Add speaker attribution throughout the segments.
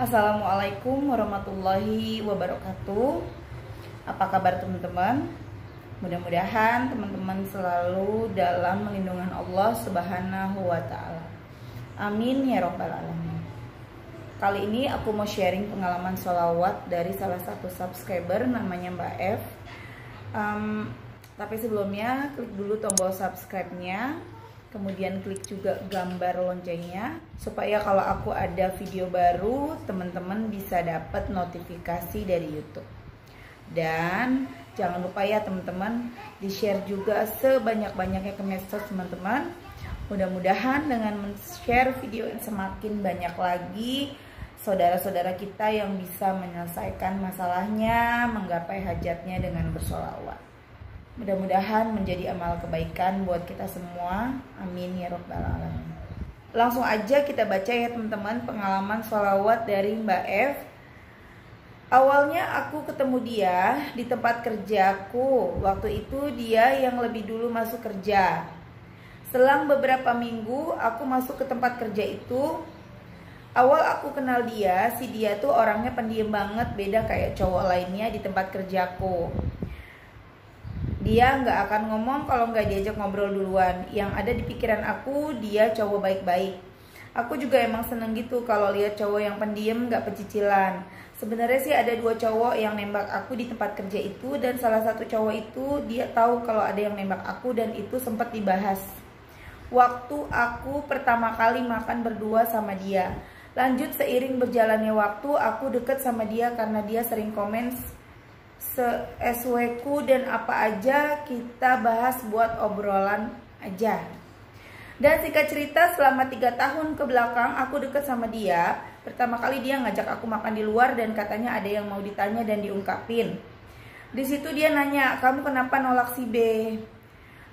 Speaker 1: Assalamualaikum warahmatullahi wabarakatuh. Apa kabar teman-teman? Mudah-mudahan teman-teman selalu dalam lindungan Allah Subhanahu wa Ta'ala. Amin ya Rabbal 'Alamin. Kali ini aku mau sharing pengalaman sholawat dari salah satu subscriber namanya Mbak F. Tapi sebelumnya klik dulu tombol subscribe-nya, kemudian klik juga gambar loncengnya supaya kalau aku ada video baru teman-teman bisa dapat notifikasi dari YouTube. Dan jangan lupa ya teman-teman, di-share juga sebanyak-banyaknya ke medsos teman-teman. Mudah-mudahan dengan men-share video yang semakin banyak lagi saudara-saudara kita yang bisa menyelesaikan masalahnya, menggapai hajatnya dengan bersholawat. Mudah-mudahan menjadi amal kebaikan buat kita semua. Amin ya Rabbal 'Alamin. Langsung aja kita baca ya teman-teman pengalaman sholawat dari Mbak F. Awalnya aku ketemu dia di tempat kerjaku. Waktu itu dia yang lebih dulu masuk kerja. Selang beberapa minggu aku masuk ke tempat kerja itu. Awal aku kenal dia, si dia tuh orangnya pendiam banget, beda kayak cowok lainnya di tempat kerjaku. Dia nggak akan ngomong kalau nggak diajak ngobrol duluan. Yang ada di pikiran aku, dia cowok baik-baik. Aku juga emang seneng gitu kalau lihat cowok yang pendiam, nggak pecicilan. Sebenarnya sih ada 2 cowok yang nembak aku di tempat kerja itu, dan salah satu cowok itu dia tahu kalau ada yang nembak aku dan itu sempat dibahas waktu aku pertama kali makan berdua sama dia. Lanjut seiring berjalannya waktu, aku deket sama dia karena dia sering komen se-SW ku dan apa aja kita bahas buat obrolan aja. Dan singkat cerita, selama 3 tahun ke belakang aku deket sama dia. Pertama kali dia ngajak aku makan di luar dan katanya ada yang mau ditanya dan diungkapin. Di situ dia nanya, kamu kenapa nolak si B?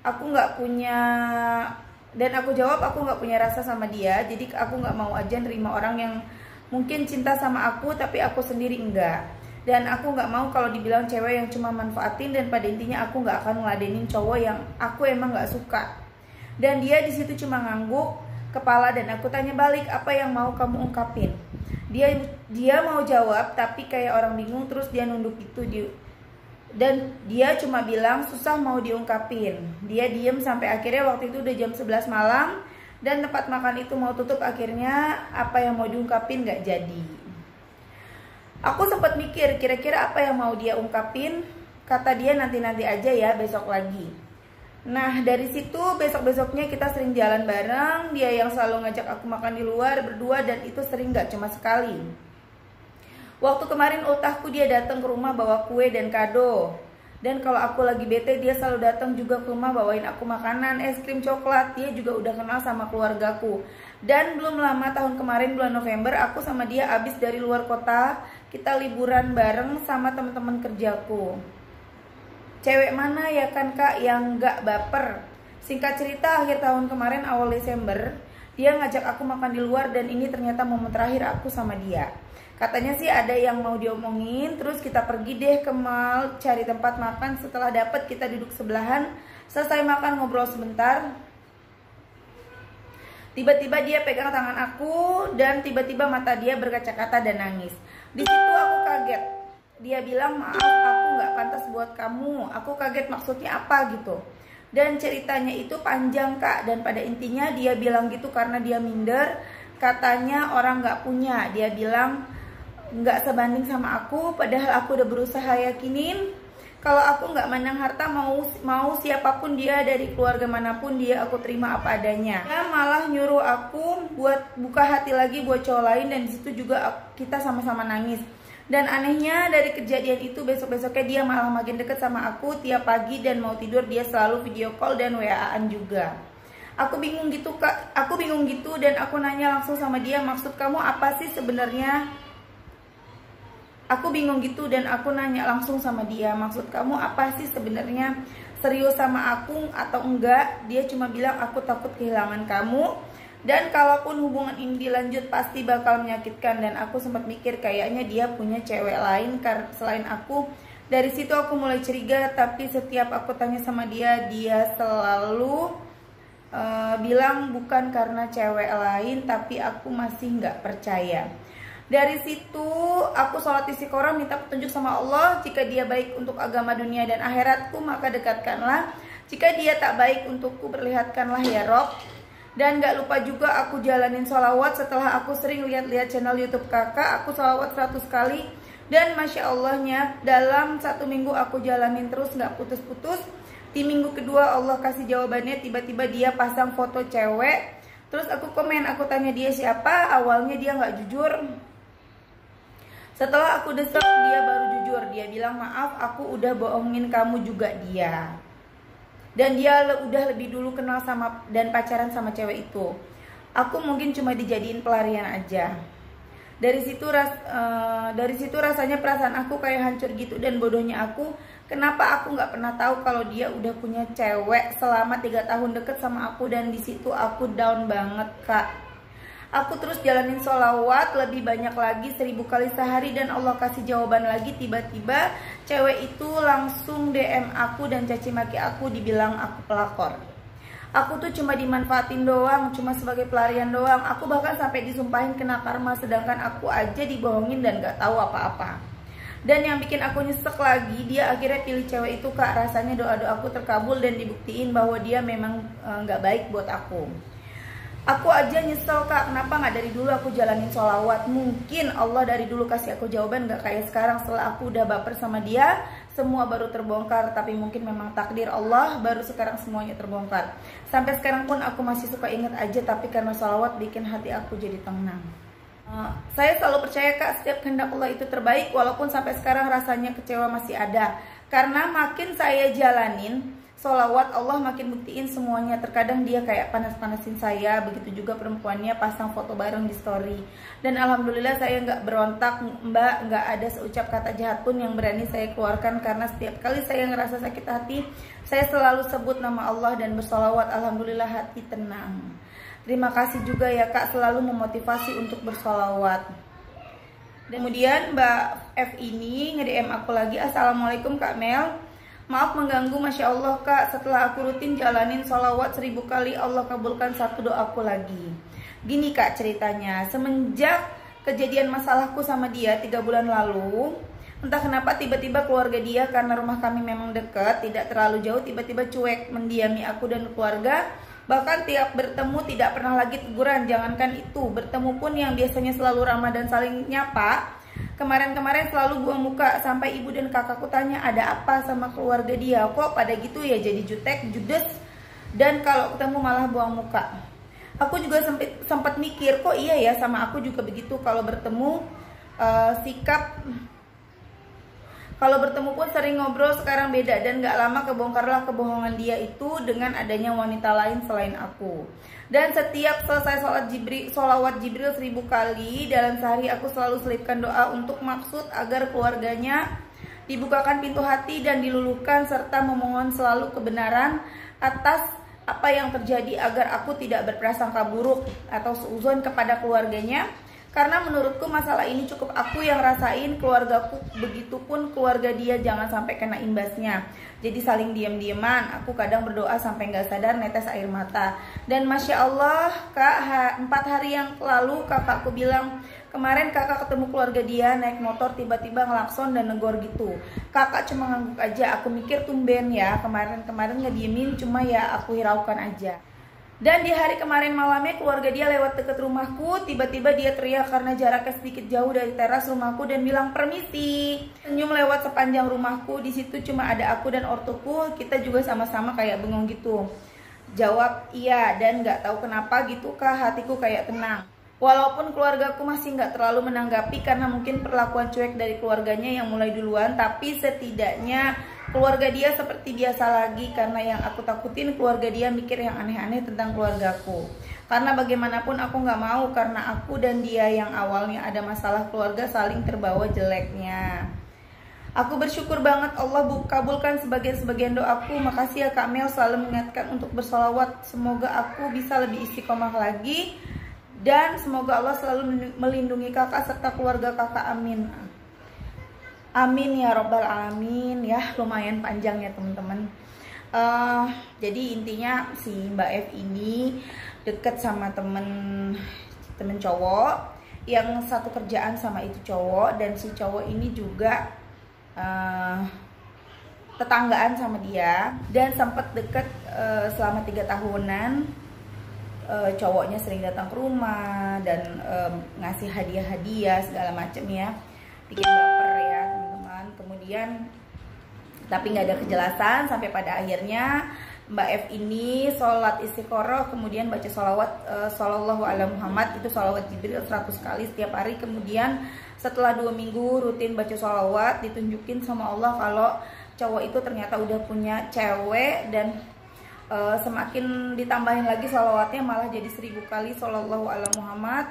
Speaker 1: Aku nggak punya, dan aku jawab aku nggak punya rasa sama dia. Jadi aku nggak mau aja nerima orang yang mungkin cinta sama aku tapi aku sendiri enggak. Dan aku nggak mau kalau dibilang cewek yang cuma manfaatin, dan pada intinya aku nggak akan ngeladenin cowok yang aku emang nggak suka. Dan dia di situ cuma ngangguk kepala dan aku tanya balik, apa yang mau kamu ungkapin? Dia mau jawab tapi kayak orang bingung, terus dia nunduk itu dan dia cuma bilang susah mau diungkapin. Dia diem sampai akhirnya waktu itu udah jam 11 malam dan tempat makan itu mau tutup. Akhirnya apa yang mau diungkapin nggak jadi. Aku sempat mikir kira-kira apa yang mau dia ungkapin. Kata dia nanti-nanti aja ya, besok lagi. Nah dari situ besok-besoknya kita sering jalan bareng. Dia yang selalu ngajak aku makan di luar berdua, dan itu sering gak cuma sekali. Waktu kemarin ultahku dia datang ke rumah bawa kue dan kado. Dan kalau aku lagi bete dia selalu datang juga ke rumah bawain aku makanan, es krim, coklat. Dia juga udah kenal sama keluargaku. Dan belum lama tahun kemarin bulan November aku sama dia abis dari luar kota. Kita liburan bareng sama teman-teman kerjaku. Cewek mana ya kan kak yang gak baper? Singkat cerita akhir tahun kemarin awal Desember dia ngajak aku makan di luar, dan ini ternyata momen terakhir aku sama dia. Katanya sih ada yang mau diomongin, terus kita pergi deh ke mall cari tempat makan. Setelah dapet kita duduk sebelahan, selesai makan ngobrol sebentar. Tiba-tiba dia pegang tangan aku dan tiba-tiba mata dia berkaca-kata dan nangis. Di situ aku kaget. Dia bilang maaf aku nggak pantas buat kamu. Aku kaget maksudnya apa gitu. Dan ceritanya itu panjang kak, dan pada intinya dia bilang gitu karena dia minder. Katanya orang nggak punya. Dia bilang nggak sebanding sama aku, padahal aku udah berusaha yakinin kalau aku nggak mandang harta, mau siapapun dia, dari keluarga manapun dia aku terima apa adanya. Dia malah nyuruh aku buat buka hati lagi buat cowok lain, dan disitu juga kita sama-sama nangis. Dan anehnya dari kejadian itu besok-besoknya dia malah makin deket sama aku. Tiap pagi dan mau tidur dia selalu video call dan WA-an juga. Aku bingung gitu kak, aku bingung gitu, dan aku nanya langsung sama dia, maksud kamu apa sih sebenarnya? Aku bingung gitu dan aku nanya langsung sama dia, maksud kamu apa sih sebenarnya? Serius sama aku atau enggak? Dia cuma bilang aku takut kehilangan kamu, dan kalaupun hubungan ini dilanjut pasti bakal menyakitkan. Dan aku sempat mikir kayaknya dia punya cewek lain selain aku. Dari situ aku mulai curiga, tapi setiap aku tanya sama dia, dia selalu bilang bukan karena cewek lain, tapi aku masih nggak percaya. Dari situ aku sholat istiqoroh, minta petunjuk sama Allah. Jika dia baik untuk agama dunia dan akhiratku, maka dekatkanlah. Jika dia tak baik untukku, perlihatkanlah ya Rob. Dan gak lupa juga aku jalanin sholawat. Setelah aku sering lihat-lihat channel YouTube kakak, aku sholawat 100 kali. Dan Masya Allahnya dalam 1 minggu aku jalanin terus gak putus-putus. Di minggu kedua Allah kasih jawabannya, tiba-tiba dia pasang foto cewek. Terus aku komen, aku tanya dia siapa. Awalnya dia gak jujur. Setelah aku desek, dia baru jujur. Dia bilang, maaf aku udah bohongin kamu juga dia. Dan dia udah lebih dulu kenal sama dan pacaran sama cewek itu. Aku mungkin cuma dijadiin pelarian aja. Dari situ rasanya perasaan aku kayak hancur gitu. Dan bodohnya aku, kenapa aku nggak pernah tahu kalau dia udah punya cewek selama 3 tahun deket sama aku. Dan di situ aku down banget kak. Aku terus jalanin sholawat lebih banyak lagi 1000 kali sehari. Dan Allah kasih jawaban lagi. Tiba-tiba cewek itu langsung DM aku dan caci maki aku, dibilang aku pelakor. Aku tuh cuma dimanfaatin doang, cuma sebagai pelarian doang. Aku bahkan sampai disumpahin kena karma, sedangkan aku aja dibohongin dan gak tahu apa-apa. Dan yang bikin aku nyesek lagi, dia akhirnya pilih cewek itu kak. Rasanya doa-doa aku terkabul dan dibuktiin bahwa dia memang gak baik buat aku. Aku aja nyesel kak, kenapa gak dari dulu aku jalanin sholawat. Mungkin Allah dari dulu kasih aku jawaban, gak kayak sekarang setelah aku udah baper sama dia, semua baru terbongkar. Tapi mungkin memang takdir Allah, baru sekarang semuanya terbongkar. Sampai sekarang pun aku masih suka inget aja, tapi karena sholawat bikin hati aku jadi tenang. Saya selalu percaya kak, setiap kehendak Allah itu terbaik. Walaupun sampai sekarang rasanya kecewa masih ada. Karena makin saya jalanin sholawat, Allah makin buktiin semuanya. Terkadang dia kayak panas-panasin saya, begitu juga perempuannya pasang foto bareng di story. Dan alhamdulillah saya nggak berontak mbak, nggak ada seucap kata jahat pun yang berani saya keluarkan. Karena setiap kali saya ngerasa sakit hati, saya selalu sebut nama Allah dan bersolawat. Alhamdulillah hati tenang. Terima kasih juga ya kak, selalu memotivasi untuk bersolawat. Kemudian mbak F ini nge-DM aku lagi, assalamualaikum kak Mel, maaf mengganggu. Masya Allah kak, setelah aku rutin jalanin sholawat 1000 kali, Allah kabulkan satu doaku lagi. Gini kak ceritanya, semenjak kejadian masalahku sama dia 3 bulan lalu, entah kenapa tiba-tiba keluarga dia, karena rumah kami memang dekat, tidak terlalu jauh, tiba-tiba cuek mendiami aku dan keluarga. Bahkan tiap bertemu tidak pernah lagi teguran. Jangankan itu, bertemu pun yang biasanya selalu ramah dan saling nyapa, kemarin-kemarin selalu buang muka. Sampai ibu dan kakakku tanya ada apa sama keluarga dia, kok pada gitu ya, jadi jutek, judes, dan kalau ketemu malah buang muka. Aku juga sempat mikir, kok iya ya sama aku juga begitu. Kalau bertemu kalau bertemu pun sering ngobrol, sekarang beda. Dan gak lama kebongkarlah kebohongan dia itu dengan adanya wanita lain selain aku. Dan setiap selesai sholawat Jibril 1000 kali dalam sehari, aku selalu selipkan doa untuk maksud agar keluarganya dibukakan pintu hati dan diluluhkan, serta memohon selalu kebenaran atas apa yang terjadi agar aku tidak berprasangka buruk atau seuzon kepada keluarganya. Karena menurutku masalah ini cukup aku yang rasain, keluargaku begitupun keluarga dia jangan sampai kena imbasnya. Jadi saling diam-diaman. Aku kadang berdoa sampai nggak sadar netes air mata. Dan Masya Allah kak, 4 hari yang lalu kakakku bilang, kemarin kakak ketemu keluarga dia naik motor, tiba-tiba ngelakson dan negor gitu. Kakak cuma ngangguk aja. Aku mikir tumben ya, kemarin ngediemin, cuma ya aku hiraukan aja. Dan di hari kemarin malamnya keluarga dia lewat deket rumahku, tiba-tiba dia teriak karena jaraknya sedikit jauh dari teras rumahku dan bilang permisi. Senyum lewat sepanjang rumahku, di situ cuma ada aku dan ortuku, kita juga sama-sama kayak bengong gitu. Jawab iya, dan nggak tahu kenapa gitu kah hatiku kayak tenang. Walaupun keluargaku masih nggak terlalu menanggapi karena mungkin perlakuan cuek dari keluarganya yang mulai duluan, tapi setidaknya keluarga dia seperti biasa lagi. Karena yang aku takutin keluarga dia mikir yang aneh-aneh tentang keluargaku. Karena bagaimanapun aku nggak mau, karena aku dan dia yang awalnya ada masalah keluarga saling terbawa jeleknya. Aku bersyukur banget Allah kabulkan sebagian doaku. Makasih ya Kak Mel selalu mengingatkan untuk bersolawat. Semoga aku bisa lebih istiqomah lagi. Dan semoga Allah selalu melindungi kakak serta keluarga kakak, amin. Amin ya robbal alamin. Ya lumayan panjang ya teman-teman. Jadi intinya si Mbak F ini deket sama temen cowok yang satu kerjaan sama itu cowok, dan si cowok ini juga tetanggaan sama dia, dan sempat deket selama 3 tahunan. Cowoknya sering datang ke rumah dan ngasih hadiah-hadiah segala macem ya, bikin baper ya teman-teman. Kemudian tapi nggak ada kejelasan sampai pada akhirnya Mbak F ini sholat istiqoroh, kemudian baca sholawat Shallallahu ala Muhammad, itu sholawat Jibril 100 kali setiap hari. Kemudian setelah 2 minggu rutin baca sholawat, ditunjukin sama Allah kalau cowok itu ternyata udah punya cewek, dan semakin ditambahin lagi sholawatnya malah jadi 1000 kali Shallallahu ala Muhammad.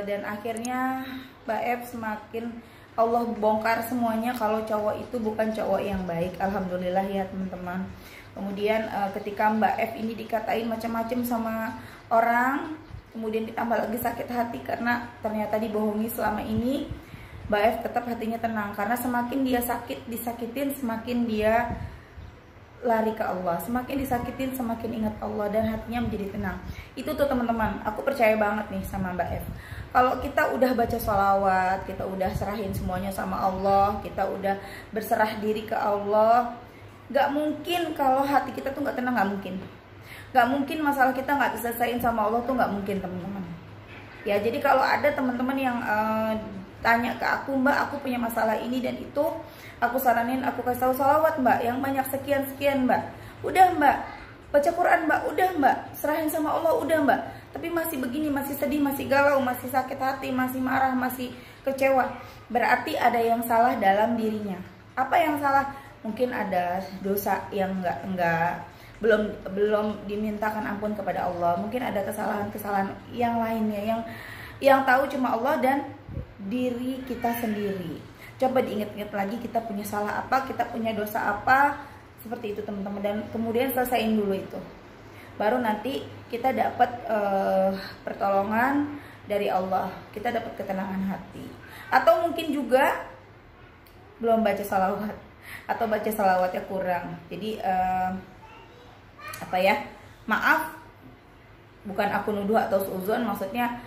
Speaker 1: Dan akhirnya Mbak F semakin Allah bongkar semuanya kalau cowok itu bukan cowok yang baik. Alhamdulillah ya teman-teman. Kemudian ketika Mbak F ini dikatain macam-macam sama orang, kemudian ditambah lagi sakit hati karena ternyata dibohongi selama ini, Mbak F tetap hatinya tenang, karena semakin dia disakitin, semakin dia lari ke Allah, semakin disakitin semakin ingat Allah, dan hatinya menjadi tenang. Itu tuh teman-teman, aku percaya banget nih sama Mbak F. Kalau kita udah baca sholawat, kita udah serahin semuanya sama Allah, kita udah berserah diri ke Allah, gak mungkin kalau hati kita tuh gak tenang, gak mungkin. Gak mungkin masalah kita gak diselesain sama Allah tuh gak mungkin teman-teman. Ya, jadi kalau ada teman-teman yang tanya ke aku, Mbak aku punya masalah ini dan itu, aku saranin, aku kasih tahu sholawat Mbak yang banyak sekian-sekian Mbak. Udah Mbak, baca Quran Mbak, udah Mbak, serahin sama Allah, udah Mbak. Tapi masih begini, masih sedih, masih galau, masih sakit hati, masih marah, masih kecewa, berarti ada yang salah dalam dirinya. Apa yang salah? Mungkin ada dosa yang belum dimintakan ampun kepada Allah. Mungkin ada kesalahan-kesalahan yang lainnya yang tahu cuma Allah dan diri kita sendiri. Coba diingat-ingat lagi, kita punya salah apa, kita punya dosa apa, seperti itu teman-teman. Dan kemudian selesaiin dulu itu, baru nanti kita dapat pertolongan dari Allah, kita dapat ketenangan hati. Atau mungkin juga belum baca salawat, atau baca salawatnya kurang. Jadi maaf, bukan aku nuduh atau suuzon, maksudnya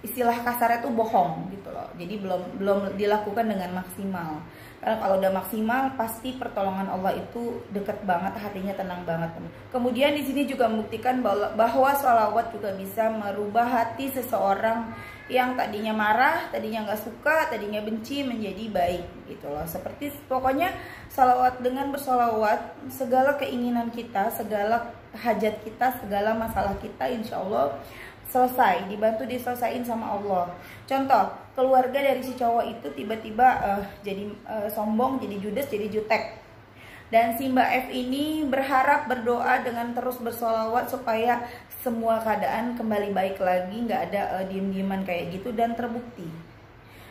Speaker 1: istilah kasarnya tuh bohong gitu loh. Jadi belum dilakukan dengan maksimal. Karena kalau udah maksimal pasti pertolongan Allah itu deket banget, hatinya tenang banget. Kemudian di sini juga membuktikan bahwa sholawat juga bisa merubah hati seseorang yang tadinya marah, tadinya nggak suka, tadinya benci menjadi baik gitu loh. Seperti pokoknya sholawat, dengan bersolawat segala keinginan kita, segala hajat kita, segala masalah kita insya Allah selesai, dibantu diselesain sama Allah. Contoh, keluarga dari si cowok itu tiba-tiba jadi sombong, jadi judes, jadi jutek. Dan si Mbak F ini berharap, berdoa dengan terus bersolawat supaya semua keadaan kembali baik lagi, nggak ada diem-dieman kayak gitu. Dan terbukti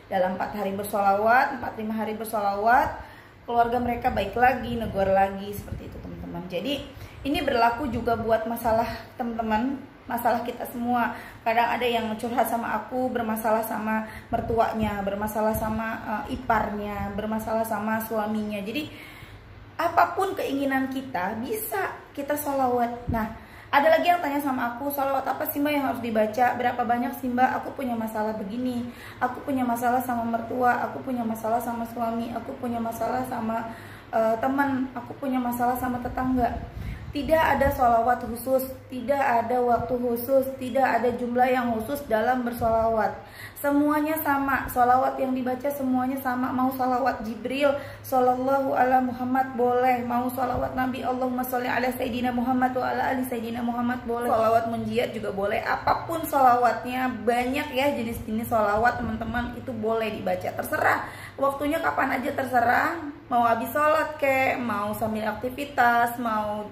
Speaker 1: dalam 4 hari bersolawat, 4-5 hari bersolawat, keluarga mereka baik lagi, negor lagi, seperti itu teman-teman. Jadi ini berlaku juga buat masalah teman-teman, masalah kita semua. Kadang ada yang curhat sama aku, bermasalah sama mertuanya, bermasalah sama iparnya, bermasalah sama suaminya. Jadi apapun keinginan kita bisa kita sholawat. Nah, ada lagi yang tanya sama aku, sholawat apa sih Mbak yang harus dibaca? Berapa banyak sih Mbak? Aku punya masalah begini, aku punya masalah sama mertua, aku punya masalah sama suami, aku punya masalah sama teman, aku punya masalah sama tetangga. Tidak ada sholawat khusus, tidak ada waktu khusus, tidak ada jumlah yang khusus dalam bersolawat. Semuanya sama, sholawat yang dibaca semuanya sama. Mau sholawat Jibril, Shallallahu ala Muhammad boleh. Mau sholawat Nabi, Allahumma sholli ala Sayyidina Muhammad wa ala ali Sayyidina Muhammad boleh. Sholawat munjiat juga boleh. Apapun sholawatnya, banyak ya jenis-jenis sholawat teman-teman, itu boleh dibaca. Terserah, waktunya kapan aja terserah. Mau habis sholat kek, mau sambil aktivitas, mau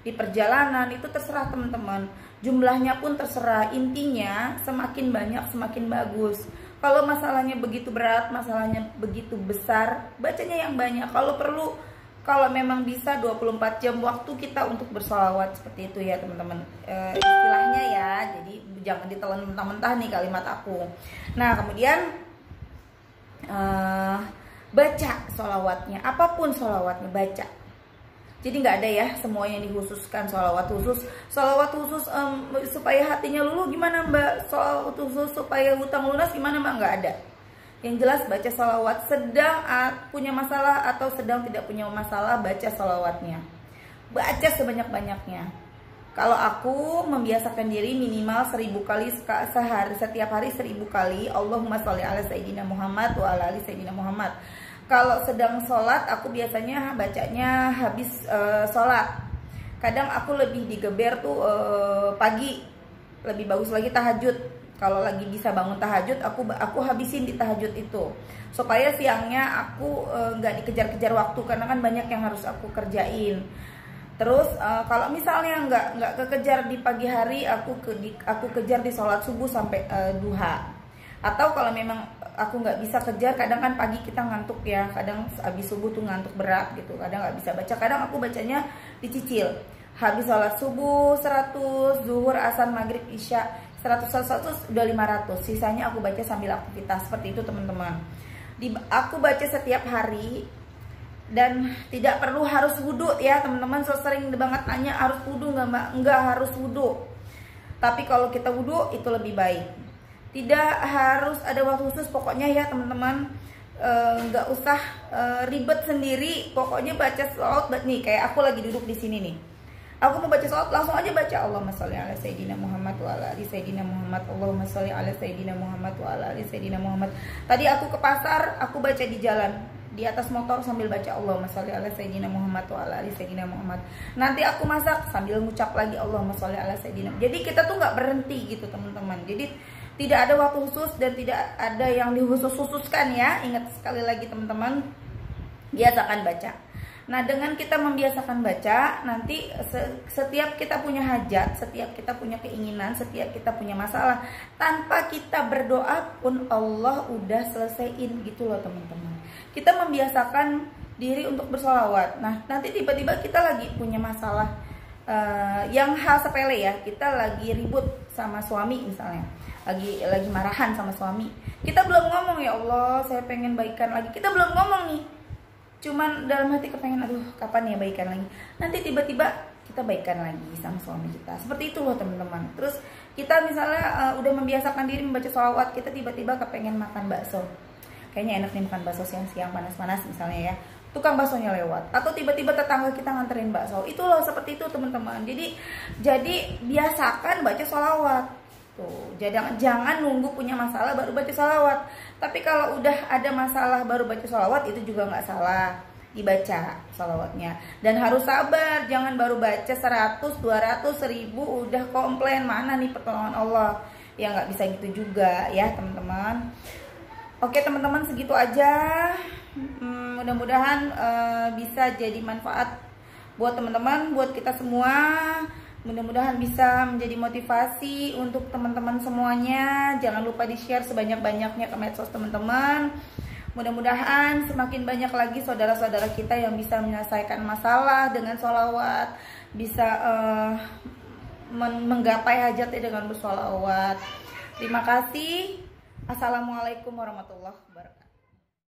Speaker 1: di perjalanan, itu terserah teman-teman. Jumlahnya pun terserah, intinya semakin banyak semakin bagus. Kalau masalahnya begitu berat, masalahnya begitu besar, bacanya yang banyak. Kalau perlu, kalau memang bisa 24 jam waktu kita untuk bersolawat, seperti itu ya teman-teman, istilahnya ya. Jadi jangan ditelan mentah-mentah nih kalimat aku. Nah kemudian baca solawatnya, apapun solawatnya baca. Jadi nggak ada ya semuanya dikhususkan sholawat khusus supaya hatinya luluh gimana Mbak, sholawat khusus supaya hutang lunas gimana Mbak, nggak ada. Yang jelas baca sholawat, sedang punya masalah atau sedang tidak punya masalah, baca sholawatnya, baca sebanyak-banyaknya. Kalau aku membiasakan diri minimal 1000 kali sehari, setiap hari 1000 kali Allahumma sholli ala sayyidina Muhammad wa ala ali sayyidina Muhammad. Kalau sedang sholat aku biasanya bacanya habis sholat. Kadang aku lebih digeber tuh pagi, lebih bagus lagi tahajud. Kalau lagi bisa bangun tahajud, aku habisin di tahajud itu supaya siangnya aku nggak dikejar-kejar waktu, karena kan banyak yang harus aku kerjain. Terus kalau misalnya nggak kekejar di pagi hari, aku kejar di sholat subuh sampai duha. Atau kalau memang aku nggak bisa kejar, kadang kan pagi kita ngantuk ya, kadang habis subuh tuh ngantuk berat gitu, kadang nggak bisa baca. Kadang aku bacanya dicicil. Habis sholat subuh 100, zuhur, asar, maghrib, isya 100 udah 500. Sisanya aku baca sambil aktivitas. Seperti itu teman-teman. Aku baca setiap hari. Dan tidak perlu harus wudhu ya teman-teman. Sering banget nanya harus wudhu nggak Mbak? Nggak harus wudhu. Tapi kalau kita wudhu itu lebih baik. Tidak harus ada waktu khusus, pokoknya ya teman-teman, nggak usah ribet sendiri. Pokoknya baca sholawat nih, kayak aku lagi duduk di sini nih. Aku mau baca sholawat, langsung aja baca Allahumma sholli ala sayyidina Muhammad wa ala ali sayyidina Muhammad. Allahumma sholli ala sayyidina Muhammad wa ala ali sayyidina Muhammad. Tadi aku ke pasar, aku baca di jalan, di atas motor sambil baca Allahumma sholli ala sayyidina Muhammad wa ala ali sayyidina Muhammad. Nanti aku masak sambil ngucap lagi Allahumma sholli ala sayyidina. Jadi kita tuh nggak berhenti gitu teman-teman. Jadi tidak ada waktu khusus dan tidak ada yang dikhususkan ya. Ingat sekali lagi teman-teman, biasakan baca. Nah, dengan kita membiasakan baca, nanti setiap kita punya hajat, setiap kita punya keinginan, setiap kita punya masalah, tanpa kita berdoa pun Allah udah selesaiin gitu loh teman-teman. Kita membiasakan diri untuk bersolawat. Nah, nanti tiba-tiba kita lagi punya masalah yang hal sepele ya, kita lagi ribut sama suami misalnya, lagi marahan sama suami. Kita belum ngomong ya Allah, saya pengen baikan lagi. Kita belum ngomong nih. Cuman dalam hati kepengen, aduh kapan ya baikan lagi. Nanti tiba-tiba kita baikan lagi sama suami kita. Seperti itu loh teman-teman. Terus kita misalnya udah membiasakan diri membaca sholawat, kita tiba-tiba kepengen makan bakso. Kayaknya enak nih makan bakso siang-siang panas-panas misalnya ya. Tukang baksonya lewat. Atau tiba-tiba tetangga kita nganterin bakso. Itu loh seperti itu teman-teman. Jadi biasakan baca sholawat. Tuh, jangan nunggu punya masalah baru baca sholawat. Tapi kalau udah ada masalah baru baca sholawat, itu juga nggak salah dibaca sholawatnya. Dan harus sabar, jangan baru baca 100, 200, 1000 udah komplain, mana nih pertolongan Allah. Ya nggak bisa gitu juga ya teman-teman. Oke teman-teman, segitu aja. Mudah-mudahan bisa jadi manfaat buat teman-teman, buat kita semua. Mudah-mudahan bisa menjadi motivasi untuk teman-teman semuanya. Jangan lupa di-share sebanyak-banyaknya ke medsos teman-teman. Mudah-mudahan semakin banyak lagi saudara-saudara kita yang bisa menyelesaikan masalah dengan sholawat, bisa menggapai hajatnya dengan bersholawat. Terima kasih. Assalamualaikum warahmatullahi wabarakatuh.